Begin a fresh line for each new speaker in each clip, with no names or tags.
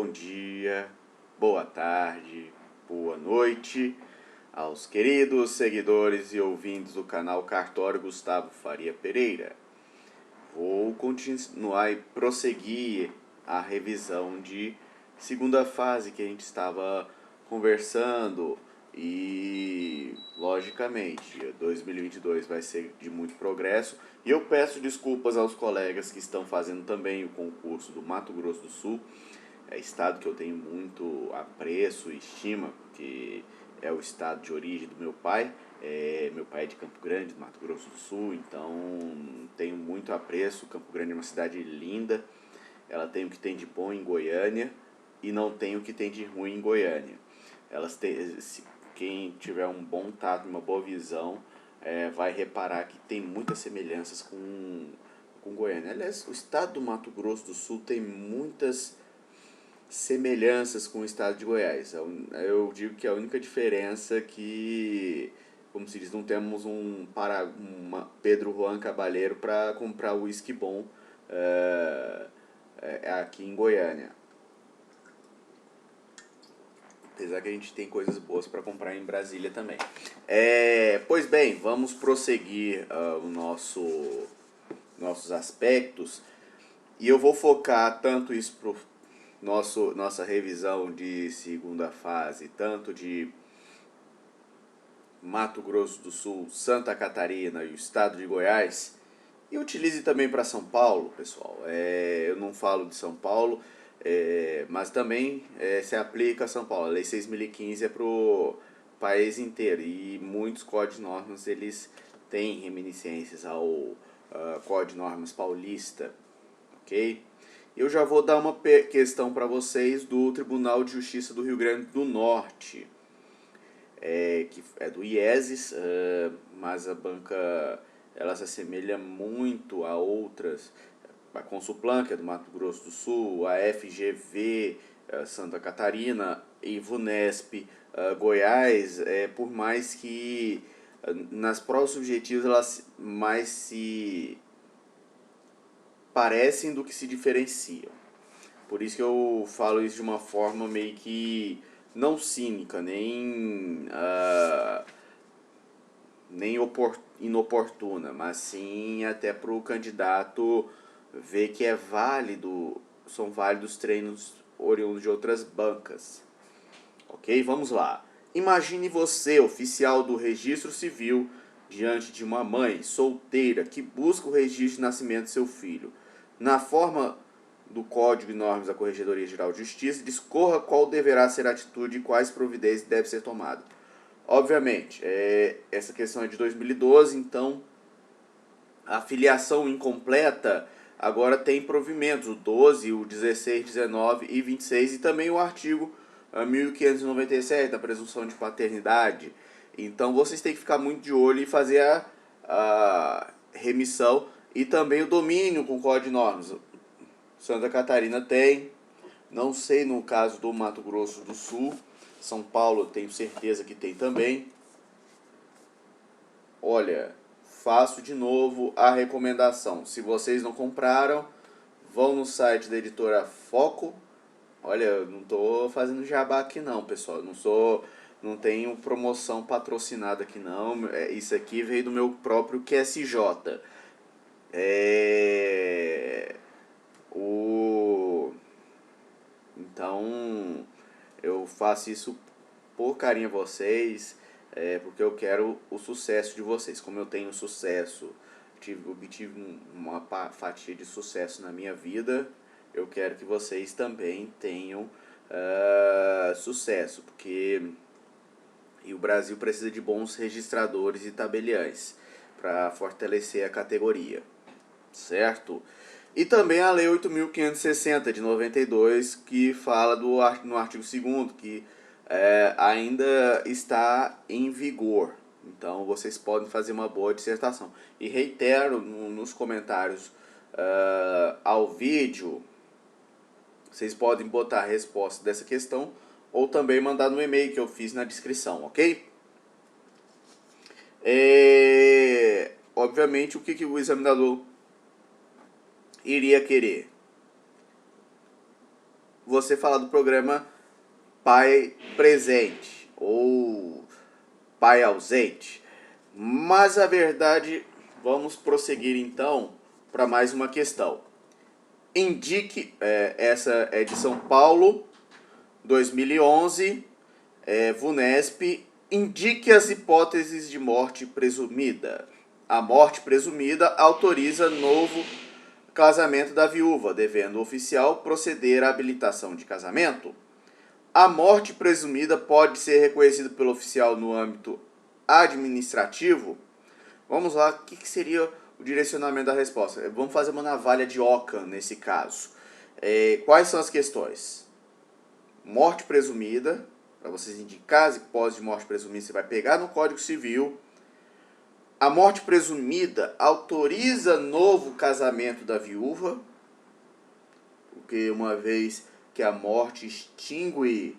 bom dia, boa tarde, boa noite aos queridos seguidores e ouvintes do canal Cartório Gustavo Faria Pereira. Vou continuar e prosseguir a revisão de segunda fase que a gente estava conversando e, logicamente, 2022 vai ser de muito progresso. E eu peço desculpas aos colegas que estão fazendo também o concurso do Mato Grosso do Sul, estado que eu tenho muito apreço e estima, porque é o estado de origem do meu pai. Meu pai é de Campo Grande, do Mato Grosso do Sul, então tenho muito apreço. Campo Grande é uma cidade linda, ela tem o que tem de bom em Goiânia e não tem o que tem de ruim em Goiânia. Quem tiver um bom tato, uma boa visão, vai reparar que tem muitas semelhanças com Goiânia. Aliás, o estado do Mato Grosso do Sul tem muitas semelhanças com o estado de Goiás. Eu digo que a única diferença é que, como se diz, não temos uma Pedro Juan Caballero para comprar uísque bom aqui em Goiânia. Apesar que a gente tem coisas boas para comprar em Brasília também. Pois bem, vamos prosseguir nossos aspectos. E eu vou focar tanto isso para nossa revisão de segunda fase, tanto de Mato Grosso do Sul, Santa Catarina e o estado de Goiás, e utilize também para São Paulo, pessoal. Eu não falo de São Paulo, mas também se aplica a São Paulo. A Lei 6.015 é para o país inteiro, e muitos códigos de normas eles têm reminiscências ao Código de Normas Paulista, ok? Eu já vou dar uma questão para vocês do Tribunal de Justiça do Rio Grande do Norte, que é do IESES, mas a banca ela se assemelha muito a outras, a Consulplan, que é do Mato Grosso do Sul, a FGV, Santa Catarina, e VUNESP, Goiás, por mais que nas provas subjetivas elas mais se parecem do que se diferenciam. Por isso que eu falo isso de uma forma meio que não cínica, nem inoportuna, mas sim até para o candidato ver que são válidos treinos oriundos de outras bancas. Ok? Vamos lá. Imagine você, oficial do registro civil, diante de uma mãe solteira que busca o registro de nascimento de seu filho. Na forma do Código de Normas da Corregedoria Geral de Justiça, discorra qual deverá ser a atitude e quais providências devem ser tomadas. Obviamente, essa questão é de 2012, então a filiação incompleta agora tem provimentos, o 12, o 16, 19 e 26, e também o artigo 1597, da presunção de paternidade. Então vocês têm que ficar muito de olho e fazer a remissão, e também o domínio com código de normas. Santa Catarina tem, não sei no caso do Mato Grosso do Sul. São Paulo eu tenho certeza que tem também. Olha, faço de novo a recomendação. Se vocês não compraram, vão no site da editora Foco. Olha, eu não estou fazendo jabá aqui não, pessoal. Não tenho promoção patrocinada aqui não. Isso aqui veio do meu próprio QSJ. Então, eu faço isso por carinho a vocês, porque eu quero o sucesso de vocês. Como eu tenho sucesso, obtive uma fatia de sucesso na minha vida, eu quero que vocês também tenham sucesso, porque o Brasil precisa de bons registradores e tabeliães para fortalecer a categoria, certo? E também a Lei 8.560 de 92, que fala no artigo 2º, que ainda está em vigor. Então vocês podem fazer uma boa dissertação. E reitero nos comentários ao vídeo, vocês podem botar a resposta dessa questão ou também mandar no e-mail que eu fiz na descrição, ok? Obviamente, o que o examinador iria querer? você falar do programa pai presente ou pai ausente. Mas a verdade, vamos prosseguir então para mais uma questão. Indique, essa é de São Paulo, 2011, VUNESP, indique as hipóteses de morte presumida. A morte presumida autoriza novo casamento da viúva, devendo o oficial proceder à habilitação de casamento. A morte presumida pode ser reconhecida pelo oficial no âmbito administrativo. Vamos lá, o que seria o direcionamento da resposta? Vamos fazer uma navalha de Ockham nesse caso. Quais são as questões? Morte presumida, para vocês indicar as hipóteses de morte presumida, você vai pegar no Código Civil. A morte presumida autoriza novo casamento da viúva, porque uma vez que a morte extingue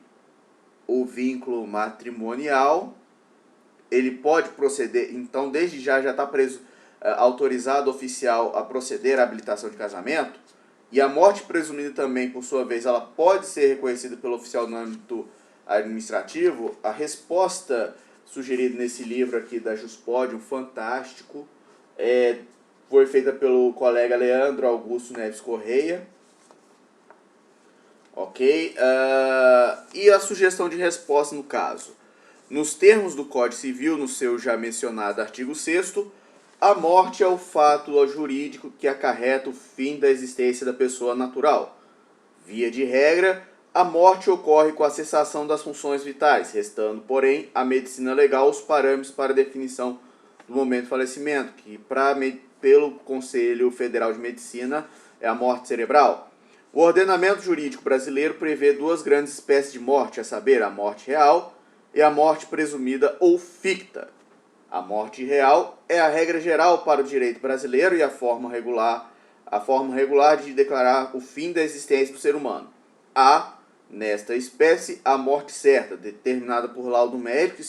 o vínculo matrimonial, ele pode proceder, então desde já está autorizado o oficial a proceder à habilitação de casamento. E a morte presumida também, por sua vez, ela pode ser reconhecida pelo oficial no âmbito administrativo. A resposta sugerida nesse livro aqui da Juspodium, fantástico, foi feita pelo colega Leandro Augusto Neves Correia. Ok? E a sugestão de resposta no caso? Nos termos do Código Civil, no seu já mencionado artigo 6º, a morte é o fato jurídico que acarreta o fim da existência da pessoa natural. Via de regra, a morte ocorre com a cessação das funções vitais, restando, porém, à medicina legal os parâmetros para definição do momento de falecimento, que pelo Conselho Federal de Medicina é a morte cerebral. O ordenamento jurídico brasileiro prevê duas grandes espécies de morte, a saber, a morte real e a morte presumida ou ficta. A morte real é a regra geral para o direito brasileiro e a forma regular de declarar o fim da existência do ser humano. Há, nesta espécie, a morte certa, determinada por laudo médico que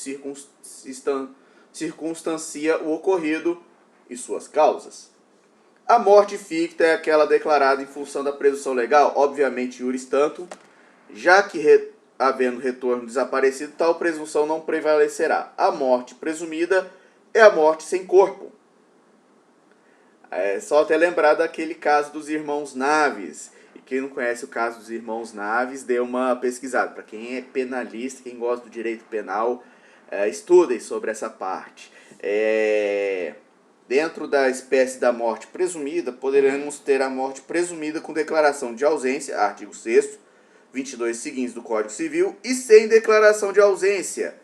circunstancia o ocorrido e suas causas. A morte ficta é aquela declarada em função da presunção legal, obviamente iuris tantum, já que havendo retorno desaparecido, tal presunção não prevalecerá. A morte presumida é a morte sem corpo. É só até lembrar daquele caso dos irmãos Naves. E quem não conhece o caso dos irmãos Naves, dê uma pesquisada. Para quem é penalista, quem gosta do direito penal, estudem sobre essa parte. Dentro da espécie da morte presumida, poderemos ter a morte presumida com declaração de ausência, artigo 6º, 22 seguintes do Código Civil, e sem declaração de ausência,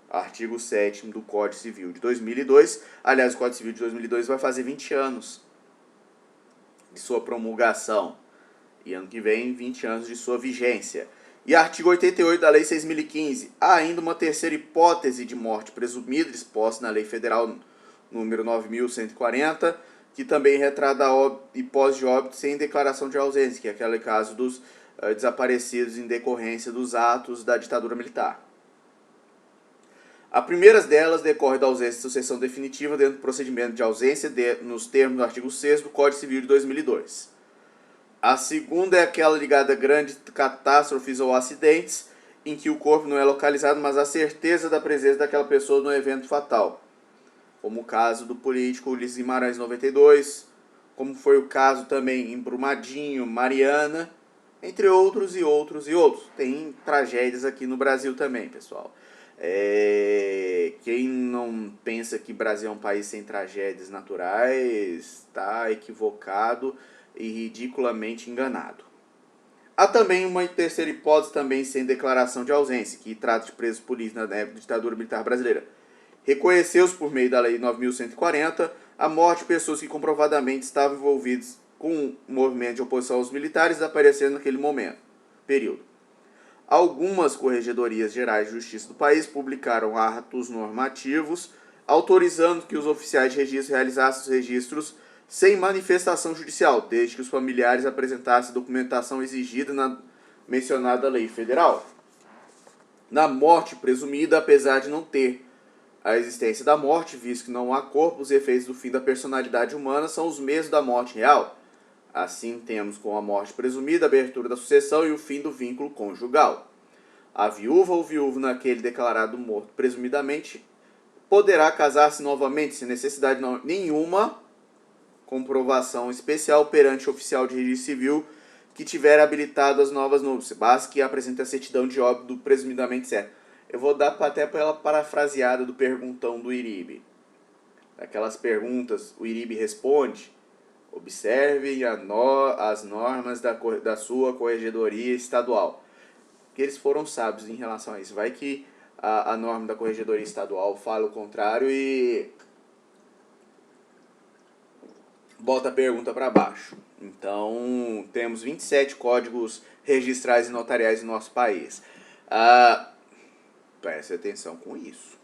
artigo 7º do Código Civil de 2002. Aliás, o Código Civil de 2002 vai fazer 20 anos de sua promulgação. E ano que vem, 20 anos de sua vigência. E artigo 88 da Lei 6.015. Há ainda uma terceira hipótese de morte presumida, disposta na Lei Federal número 9.140, que também retrata a hipótese de óbito sem declaração de ausência, que é aquele caso dos desaparecidos em decorrência dos atos da ditadura militar. A primeira delas decorre da ausência de sucessão definitiva dentro do procedimento de ausência nos termos do artigo 6º do Código Civil de 2002. A segunda é aquela ligada a grandes catástrofes ou acidentes, em que o corpo não é localizado, mas a certeza da presença daquela pessoa no evento fatal, como o caso do político Ulisses Guimarães 92, como foi o caso também em Brumadinho, Mariana, entre outros e outros e outros. Tem tragédias aqui no Brasil também, pessoal. Quem não pensa que o Brasil é um país sem tragédias naturais está equivocado e ridiculamente enganado. Há também uma terceira hipótese também sem declaração de ausência, que trata de presos políticos na época da ditadura militar brasileira. Reconheceu-se por meio da Lei 9.140 a morte de pessoas que comprovadamente estavam envolvidas com o movimento de oposição aos militares desaparecendo naquele período. Algumas corregedorias gerais de justiça do país publicaram atos normativos autorizando que os oficiais de registro realizassem os registros sem manifestação judicial, desde que os familiares apresentassem a documentação exigida na mencionada lei federal. Na morte presumida, apesar de não ter a existência da morte, visto que não há corpo, os efeitos do fim da personalidade humana são os mesmos da morte real. Assim, temos com a morte presumida a abertura da sucessão e o fim do vínculo conjugal. A viúva ou viúvo naquele declarado morto presumidamente poderá casar-se novamente sem necessidade nenhuma comprovação especial perante o oficial de registro civil que tiver habilitado as novas núpcias. Basta que apresente a certidão de óbito do presumidamente certo. Eu vou dar até pela parafraseada do perguntão do Iribe. Aquelas perguntas, o Iribe responde: observe as normas da sua corregedoria estadual. Que eles foram sábios em relação a isso. Vai que a norma da corregedoria estadual fala o contrário e bota a pergunta para baixo. Então, temos 27 códigos registrais e notariais no nosso país. Preste atenção com isso.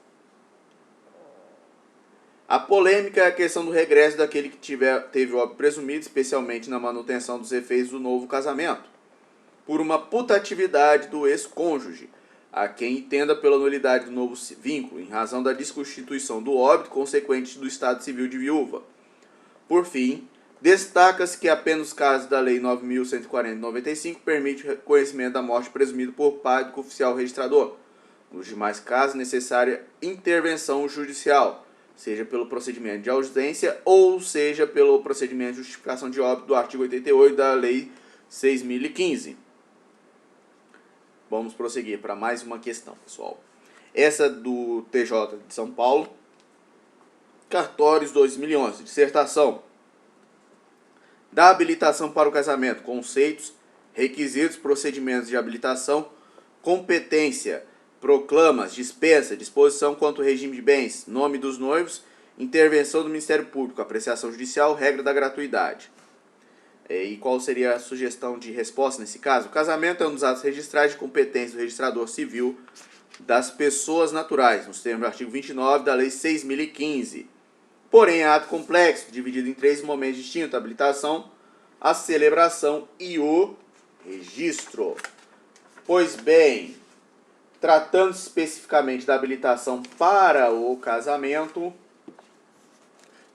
A polêmica é a questão do regresso daquele que teve o óbito presumido, especialmente na manutenção dos efeitos do novo casamento, por uma putatividade do ex-cônjuge, a quem entenda pela nulidade do novo vínculo, em razão da desconstituição do óbito consequente do estado civil de viúva. Por fim, destaca-se que apenas os casos da Lei 9.140 de 95 permite o reconhecimento da morte presumida por parte do oficial registrador. Nos demais casos, necessária intervenção judicial, seja pelo procedimento de ausência ou seja pelo procedimento de justificação de óbito do artigo 88 da Lei 6.015. Vamos prosseguir para mais uma questão, pessoal. Essa do TJ de São Paulo. Cartórios 2011. Dissertação. Da habilitação para o casamento. Conceitos, requisitos, procedimentos de habilitação, competência, proclamas, dispensa, disposição quanto ao regime de bens, nome dos noivos, intervenção do Ministério Público, apreciação judicial, regra da gratuidade. E qual seria a sugestão de resposta nesse caso? O casamento é um dos atos registrais de competência do registrador civil das pessoas naturais, nos termos do artigo 29 da Lei 6.015. Porém, é ato complexo, dividido em 3 momentos distintos: a habilitação, a celebração e o registro. Pois bem, tratando-se especificamente da habilitação para o casamento,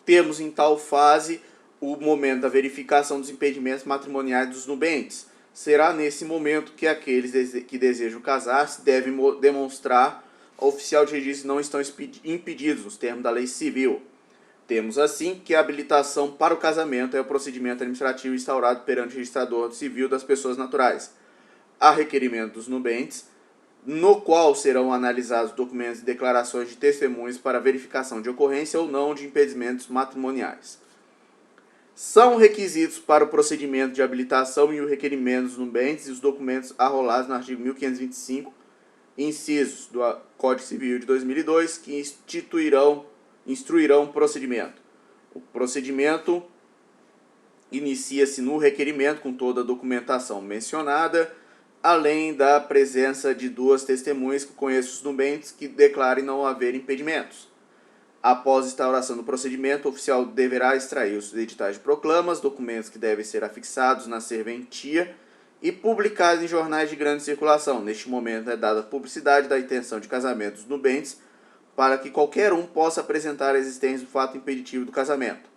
temos em tal fase o momento da verificação dos impedimentos matrimoniais dos nubentes. Será nesse momento que aqueles que desejam casar-se devem demonstrar ao oficial de registro não estão impedidos, nos termos da lei civil. Temos assim que a habilitação para o casamento é o procedimento administrativo instaurado perante o registrador civil das pessoas naturais, a requerimento dos nubentes, no qual serão analisados documentos e declarações de testemunhas para verificação de ocorrência ou não de impedimentos matrimoniais. São requisitos para o procedimento de habilitação e o requerimento dos nubentes e os documentos arrolados no artigo 1525, incisos do Código Civil de 2002, que instruirão o procedimento. O procedimento inicia-se no requerimento com toda a documentação mencionada, além da presença de 2 testemunhas que conheçam os nubentes que declarem não haver impedimentos. Após a instauração do procedimento, o oficial deverá extrair os editais de proclamas, documentos que devem ser afixados na serventia e publicados em jornais de grande circulação. Neste momento é dada publicidade da intenção de casamento dos nubentes, para que qualquer um possa apresentar a existência do fato impeditivo do casamento.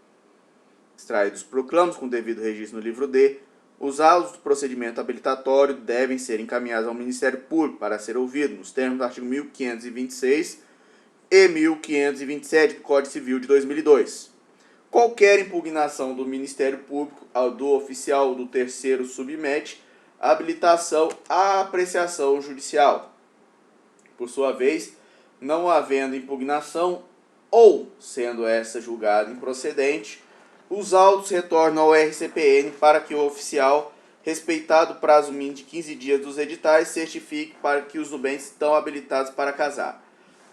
Extraídos os proclamas com devido registro no livro D, os autos do procedimento habilitatório devem ser encaminhados ao Ministério Público para ser ouvido, nos termos do artigo 1526 e 1527 do Código Civil de 2002. Qualquer impugnação do Ministério Público do oficial do terceiro submete a habilitação à apreciação judicial. Por sua vez, não havendo impugnação ou sendo essa julgada improcedente, os autos retornam ao RCPN para que o oficial, respeitado o prazo mínimo de 15 dias dos editais, certifique para que os nubentes estão habilitados para casar.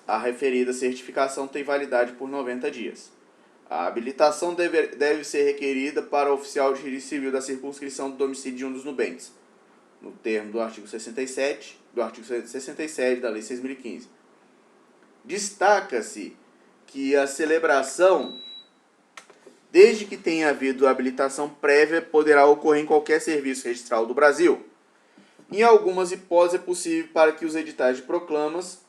A referida certificação tem validade por 90 dias. A habilitação deve ser requerida para o oficial de registro civil da circunscrição do domicílio de um dos nubentes, no termo do artigo 67 da Lei 6.015. Destaca-se que a celebração, desde que tenha havido habilitação prévia, poderá ocorrer em qualquer serviço registral do Brasil. Em algumas hipóteses é possível para que os editais de proclamas,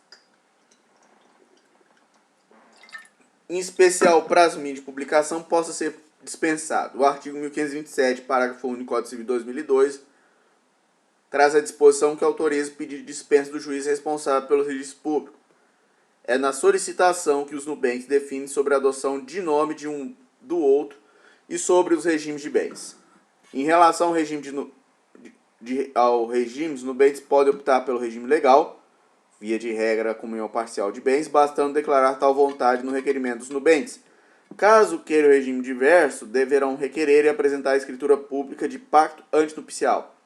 em especial o prazo mínimo de publicação, possa ser dispensado. O artigo 1527, parágrafo único do Código Civil de 2002, traz a disposição que autoriza o pedido de dispensa do juiz responsável pelo registro público. É na solicitação que os nubenques definem sobre a adoção de nome de um do outro e sobre os regimes de bens. Em relação ao regime os nubenques podem optar pelo regime legal, via de regra a comunhão parcial de bens, bastando declarar tal vontade no requerimento dos nubenques. Caso queira o regime diverso, deverão requerer e apresentar a escritura pública de pacto antinupcial,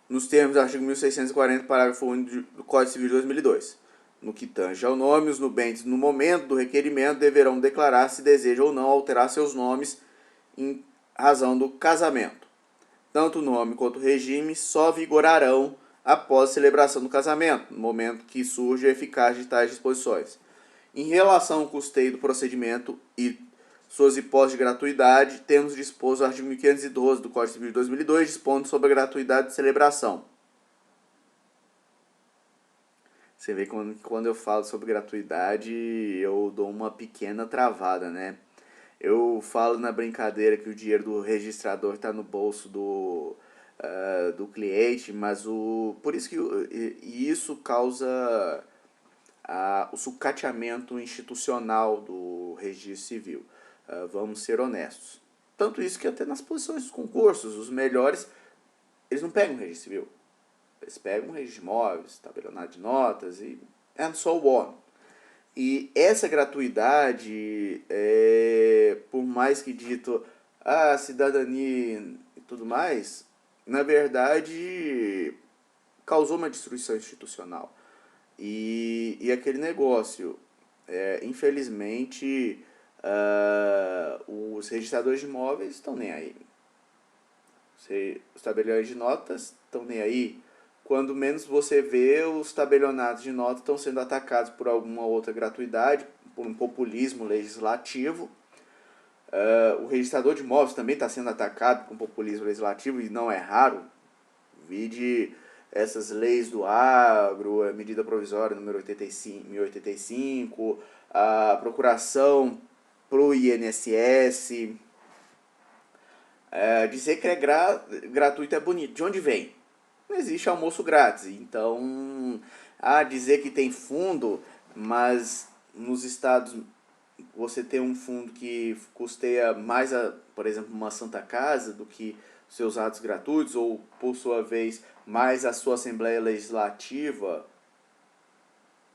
nos termos do artigo 1640, parágrafo único do Código Civil de 2002. No que tange ao nome, os nubenques, no momento do requerimento, deverão declarar se desejam ou não alterar seus nomes em razão do casamento. Tanto o nome quanto o regime só vigorarão após a celebração do casamento, no momento que surge a eficácia de tais disposições. Em relação ao custeio do procedimento e suas hipóteses de gratuidade, temos disposto o artigo 1512 do Código Civil de 2002, dispondo sobre a gratuidade de celebração. Você vê que quando eu falo sobre gratuidade, eu dou uma pequena travada, né? Eu falo na brincadeira que o dinheiro do registrador está no bolso do cliente, mas por isso que isso causa o sucateamento institucional do registro civil. Vamos ser honestos. Tanto isso que até nas posições dos concursos, os melhores, eles não pegam o registro civil. Eles pegam o registro de imóveis, tabelionato de notas e and so on. E essa gratuidade, por mais que dito cidadania e tudo mais, na verdade causou uma destruição institucional. E aquele negócio, infelizmente, os registradores de imóveis estão nem aí. Os tabeliões de notas estão nem aí. Quando menos você vê, os tabelionatos de notas estão sendo atacados por alguma outra gratuidade, por um populismo legislativo. O registrador de imóveis também está sendo atacado por um populismo legislativo, e não é raro. Vide essas leis do agro, a medida provisória número 1085, a procuração para o INSS. Dizer que é gratuito é bonito. De onde vem? Não existe almoço grátis. Então, dizer que tem fundo, mas nos estados você tem um fundo que custeia mais, por exemplo, uma Santa Casa do que seus atos gratuitos, ou, por sua vez, mais a sua Assembleia Legislativa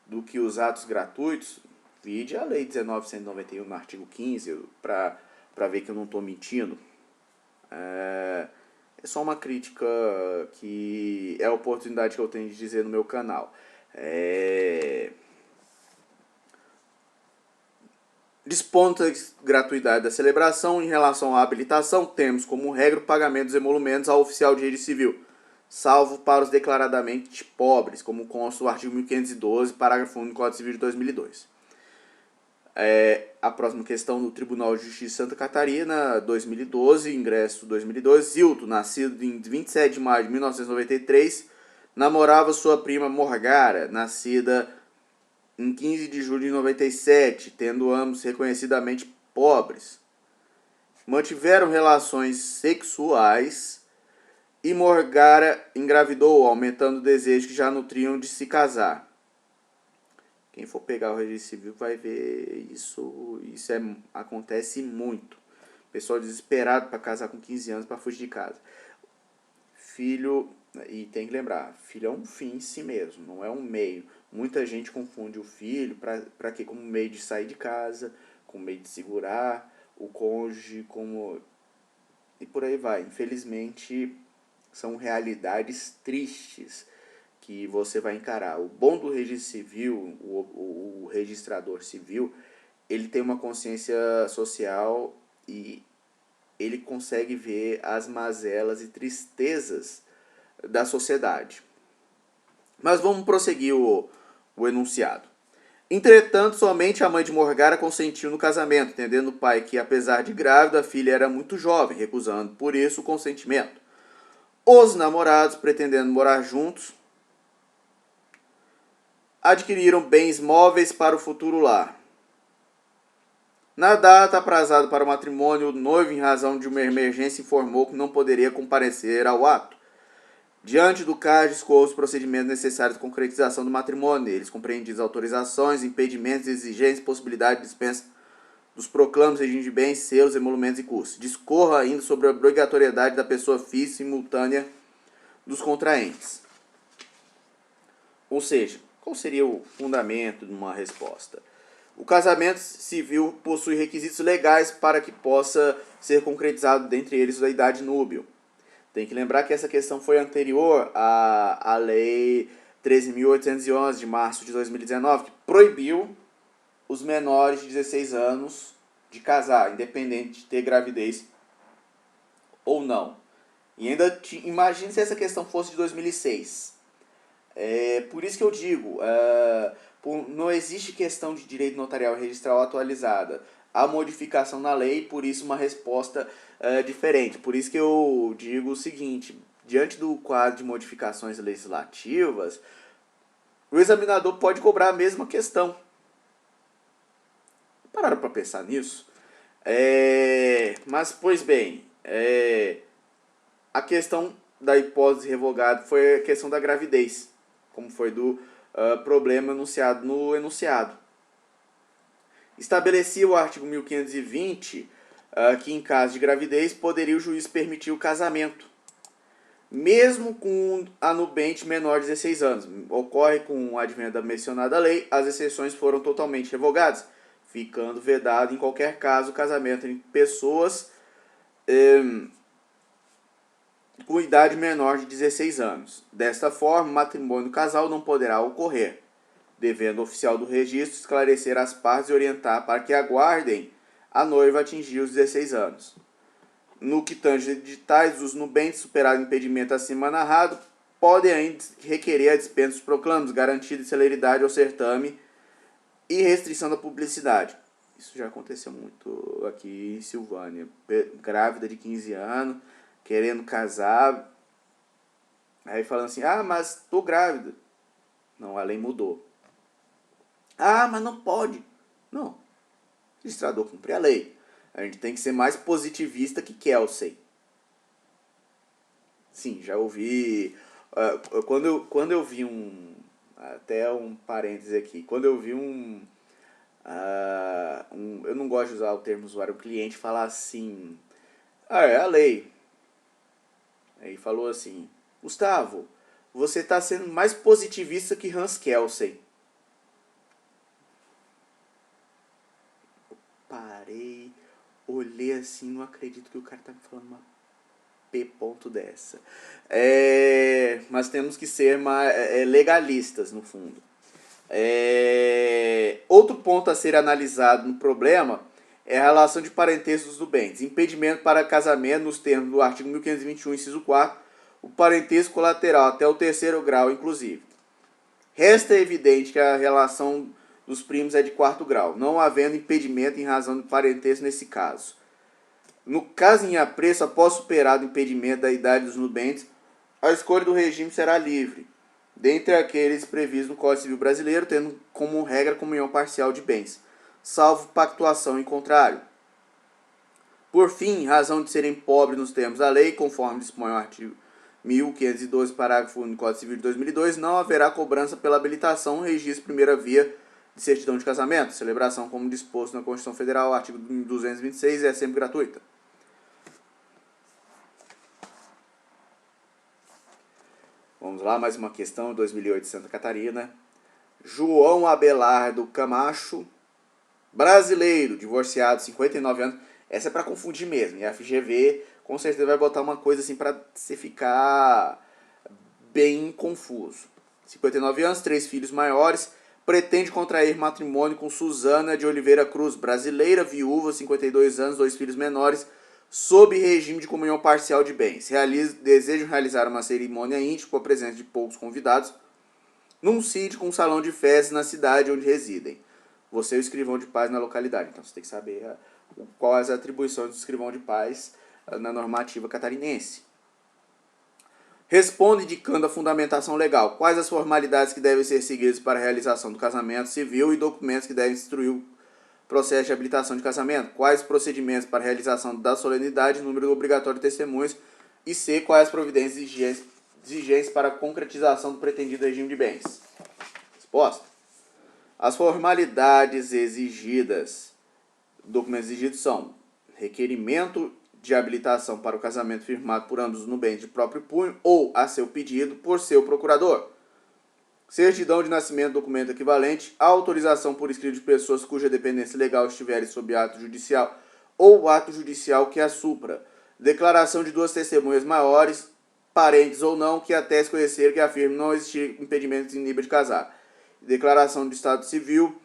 do que os atos gratuitos. Vide a Lei 19.191, no artigo 15, para ver que eu não estou mentindo. É só uma crítica que é a oportunidade que eu tenho de dizer no meu canal. Dispondo da gratuidade da celebração. Em relação à habilitação, temos como regra o pagamento dos emolumentos ao oficial de registro civil, salvo para os declaradamente pobres, como consta o artigo 1512, parágrafo único do Código Civil de 2002. A próxima questão do Tribunal de Justiça de Santa Catarina, 2012, ingresso 2012. Zilton, nascido em 27 de maio de 1993, namorava sua prima Morgara, nascida em 15 de julho de 97, tendo ambos reconhecidamente pobres. Mantiveram relações sexuais e Morgara engravidou, aumentando o desejo que já nutriam de se casar. Quem for pegar o registro civil vai ver isso acontece muito. Pessoal desesperado para casar com 15 anos para fugir de casa. Filho, e tem que lembrar, filho é um fim em si mesmo, não é um meio. Muita gente confunde o filho para quê? Como meio de sair de casa, como meio de segurar o cônjuge, e por aí vai. Infelizmente, são realidades tristes que você vai encarar. O bom do registro civil, o registrador civil, ele tem uma consciência social e ele consegue ver as mazelas e tristezas da sociedade. Mas vamos prosseguir o enunciado. Entretanto, somente a mãe de Morgara consentiu no casamento, entendendo o pai que, apesar de grávida, a filha era muito jovem, recusando por isso o consentimento. Os namorados, pretendendo morar juntos, adquiriram bens móveis para o futuro lar. Na data aprazada para o matrimônio, o noivo, em razão de uma emergência, informou que não poderia comparecer ao ato. Diante do CAD, discorre os procedimentos necessários à concretização do matrimônio. Eles compreendidos autorizações, impedimentos, exigências, possibilidade de dispensa dos proclamos, regime de bens, selos, emolumentos e custos. Discorra ainda sobre a obrigatoriedade da pessoa física simultânea dos contraentes. Ou seja, qual seria o fundamento de uma resposta? O casamento civil possui requisitos legais para que possa ser concretizado, dentre eles a idade núbil. Tem que lembrar que essa questão foi anterior à Lei 13.811, de março de 2019, que proibiu os menores de 16 anos de casar, independente de ter gravidez ou não. E ainda imagine se essa questão fosse de 2006. Por isso que eu digo, não existe questão de direito notarial registral atualizada. Há modificação na lei, por isso uma resposta diferente. Por isso que eu digo o seguinte, diante do quadro de modificações legislativas, o examinador pode cobrar a mesma questão. Pararam para pensar nisso? Mas, pois bem, a questão da hipótese revogada foi a questão da gravidez, como foi do problema enunciado no enunciado. Estabelecia o artigo 1520 que, em caso de gravidez, poderia o juiz permitir o casamento, mesmo com a nubente menor de 16 anos. Ocorre com o advento da mencionada lei, as exceções foram totalmente revogadas, ficando vedado em qualquer caso o casamento entre pessoas com idade menor de 16 anos. Desta forma, o matrimônio do casal não poderá ocorrer, devendo o oficial do registro esclarecer as partes e orientar para que aguardem a noiva atingir os 16 anos. No que tange de tais, os nubentes, superado o impedimento acima narrado, podem ainda requerer a dispensa dos proclamos, garantida de celeridade ao certame e restrição da publicidade. Isso já aconteceu muito aqui em Silvânia. Grávida de 15 anos, querendo casar, aí falando assim, mas tô grávida. Não, a lei mudou. Mas não pode. Não, o registrador cumpre a lei. A gente tem que ser mais positivista que Kelsey. Sim, já ouvi. Quando eu vi até um parêntese aqui. Quando eu vi eu não gosto de usar o termo usuário cliente, falar assim. É a lei. Aí falou assim: Gustavo, você está sendo mais positivista que Hans Kelsey. Eu parei, olhei assim, não acredito que o cara tá me falando uma P ponto dessa. Mas temos que ser legalistas, no fundo. Outro ponto a ser analisado no problema é a relação de parentesco dos nubentes. Impedimento para casamento nos termos do artigo 1521, inciso 4, o parentesco colateral até o terceiro grau, inclusive. Resta evidente que a relação dos primos é de quarto grau, não havendo impedimento em razão do parentesco nesse caso. No caso em apreço, após superado o impedimento da idade dos nubentes, a escolha do regime será livre, dentre aqueles previstos no Código Civil Brasileiro, tendo como regra a comunhão parcial de bens, salvo pactuação em contrário. Por fim, em razão de serem pobres nos termos da lei, conforme dispõe o artigo 1512, parágrafo único do Código Civil de 2002, não haverá cobrança pela habilitação, registro primeira via de certidão de casamento. Celebração como disposto na Constituição Federal, artigo 226, é sempre gratuita. Vamos lá, mais uma questão, 2008, Santa Catarina. João Abelardo Camacho, brasileiro, divorciado, 59 anos. Essa é para confundir mesmo. E a FGV com certeza vai botar uma coisa assim para você ficar bem confuso. 59 anos, 3 filhos maiores, pretende contrair matrimônio com Suzana de Oliveira Cruz, brasileira, viúva, 52 anos, 2 filhos menores, sob regime de comunhão parcial de bens. Desejam realizar uma cerimônia íntima com a presença de poucos convidados, num sítio com um salão de festas na cidade onde residem. Você é o escrivão de paz na localidade, então você tem que saber quais as atribuições do escrivão de paz na normativa catarinense. Responde indicando a fundamentação legal. Quais as formalidades que devem ser seguidas para a realização do casamento civil e documentos que devem instruir o processo de habilitação de casamento. Quais os procedimentos para a realização da solenidade, número obrigatório de testemunhas. E C. Quais as providências e exigências para a concretização do pretendido regime de bens. Resposta. As formalidades exigidas, documentos exigidos são requerimento de habilitação para o casamento firmado por ambos no bem de próprio punho ou a seu pedido por seu procurador. Certidão de nascimento, documento equivalente, autorização por escrito de pessoas cuja dependência legal estiver sob ato judicial ou ato judicial que a supra. Declaração de duas testemunhas maiores, parentes ou não, que atestem conhecer que afirmem não existir impedimentos em nível de casar. Declaração de estado civil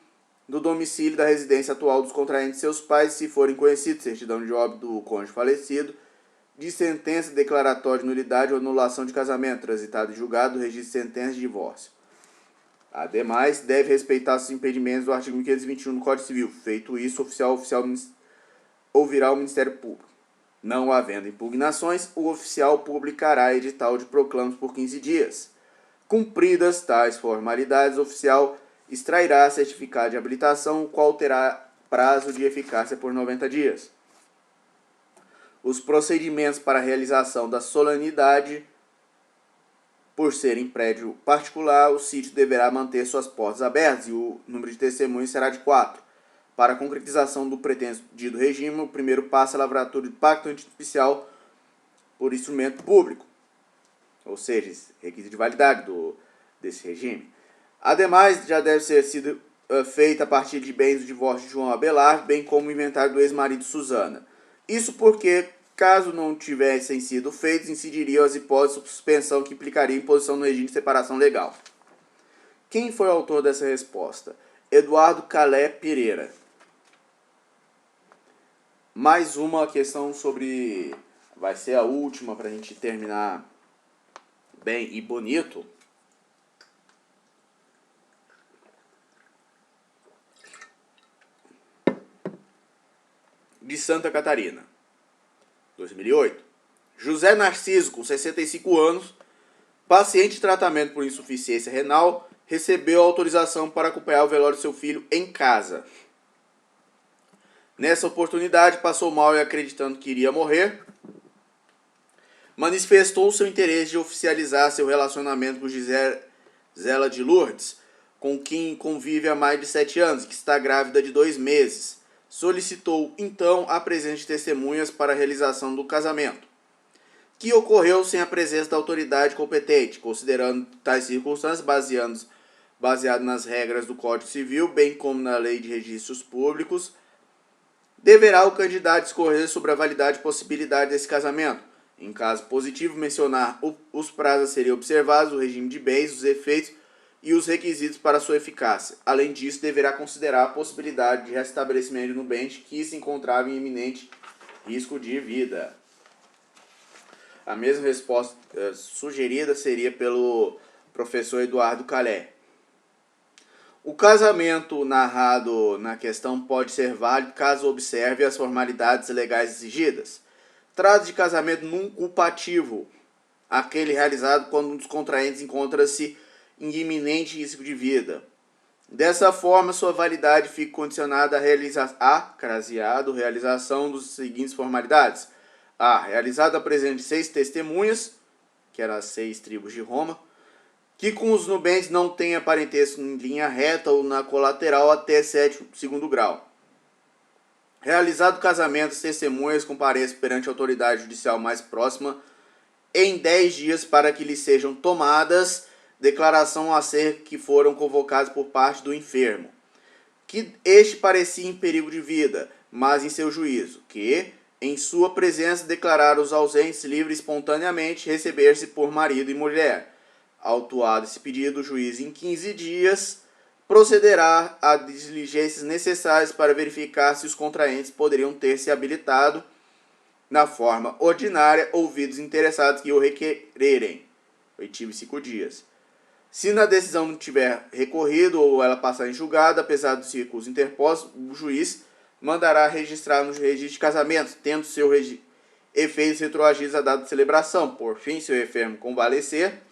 do domicílio da residência atual dos contraentes e seus pais, se forem conhecidos, certidão de óbito do cônjuge falecido, de sentença declaratória de nulidade ou anulação de casamento, transitado e julgado, registro de sentença de divórcio. Ademais, deve respeitar os impedimentos do artigo 1521 do Código Civil. Feito isso, o oficial ouvirá ao Ministério Público. Não havendo impugnações, o oficial publicará edital de proclamos por 15 dias. Cumpridas tais formalidades, o oficial extrairá certificado de habilitação, o qual terá prazo de eficácia por 90 dias. Os procedimentos para a realização da solenidade, por ser em prédio particular, o sítio deverá manter suas portas abertas e o número de testemunhas será de 4. Para a concretização do pretendido regime, o primeiro passo é a lavratura de pacto antipicial por instrumento público, ou seja, requisito de validade desse regime. Ademais, já deve ser sido feita a partir de bens do divórcio de João Abelardo, bem como o inventário do ex-marido Suzana. Isso porque, caso não tivessem sido feitos, incidiriam as hipóteses de suspensão que implicaria imposição no regime de separação legal. Quem foi o autor dessa resposta? Eduardo Calé Pereira. Mais uma questão sobre... vai ser a última para a gente terminar bem e bonito. De Santa Catarina, 2008. José Narciso, com 65 anos, paciente de tratamento por insuficiência renal, recebeu autorização para acompanhar o velório de seu filho em casa. Nessa oportunidade, passou mal e, acreditando que iria morrer, manifestou seu interesse de oficializar seu relacionamento com Gisela de Lourdes, com quem convive há mais de 7 anos e que está grávida de 2 meses. Solicitou, então, a presença de testemunhas para a realização do casamento, que ocorreu sem a presença da autoridade competente, considerando tais circunstâncias baseado nas regras do Código Civil, bem como na Lei de Registros Públicos. Deverá o candidato discorrer sobre a validade e possibilidade desse casamento. Em caso positivo, mencionar os prazos a serem observados, o regime de bens, os efeitos e os requisitos para sua eficácia. Além disso, deverá considerar a possibilidade de restabelecimento no bem que se encontrava em iminente risco de vida. A mesma resposta sugerida seria pelo professor Eduardo Calé. O casamento narrado na questão pode ser válido caso observe as formalidades legais exigidas. Trata de casamento nunculpativo, aquele realizado quando um dos contraentes encontra-se em iminente risco de vida. Dessa forma, sua validade fica condicionada à realização das seguintes formalidades. A. Realizada a presença de 6 testemunhas, que eram as 6 tribos de Roma, que com os nubentes não tenha parentesco em linha reta ou na colateral até 7º grau. Realizado o casamento, as testemunhas compareçam perante a autoridade judicial mais próxima em 10 dias para que lhes sejam tomadas declaração acerca que foram convocados por parte do enfermo, que este parecia em perigo de vida, mas em seu juízo, que, em sua presença, declarar os ausentes livres espontaneamente receber-se por marido e mulher. Autuado esse pedido, o juiz, em 15 dias, procederá a diligências necessárias para verificar se os contraentes poderiam ter se habilitado na forma ordinária, ouvidos interessados que o requererem. 5 dias. Se na decisão não tiver recorrido ou ela passar em julgado, apesar dos recursos interpostos, o juiz mandará registrar no registro de casamento, tendo seu efeitos retroagidos à data de celebração. Por fim, se o enfermo convalescer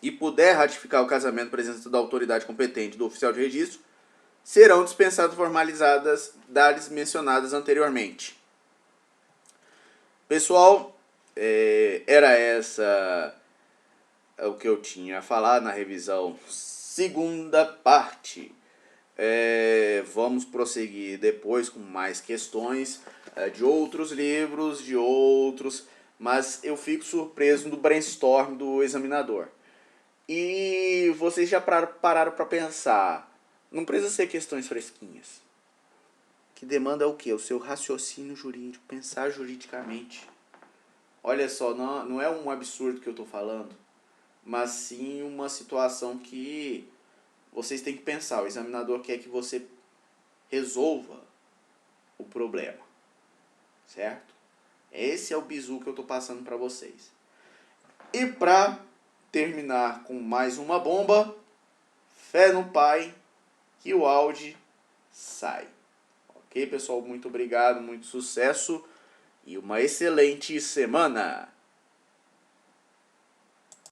e puder ratificar o casamento em presença da autoridade competente do oficial de registro, serão dispensadas formalizadas das mencionadas anteriormente. Pessoal, era essa o que eu tinha a falar na revisão segunda parte. Vamos prosseguir depois com mais questões de outros livros, mas eu fico surpreso do brainstorm do examinador. E vocês já pararam para pensar, não precisa ser questões fresquinhas. Que demanda o quê? O seu raciocínio jurídico, pensar juridicamente. Olha só, não é um absurdo que eu estou falando, mas sim uma situação que vocês têm que pensar. O examinador quer que você resolva o problema, certo? Esse é o bizu que eu estou passando para vocês. E para terminar com mais uma bomba, fé no Pai, que o áudio sai. Ok, pessoal? Muito obrigado, muito sucesso e uma excelente semana!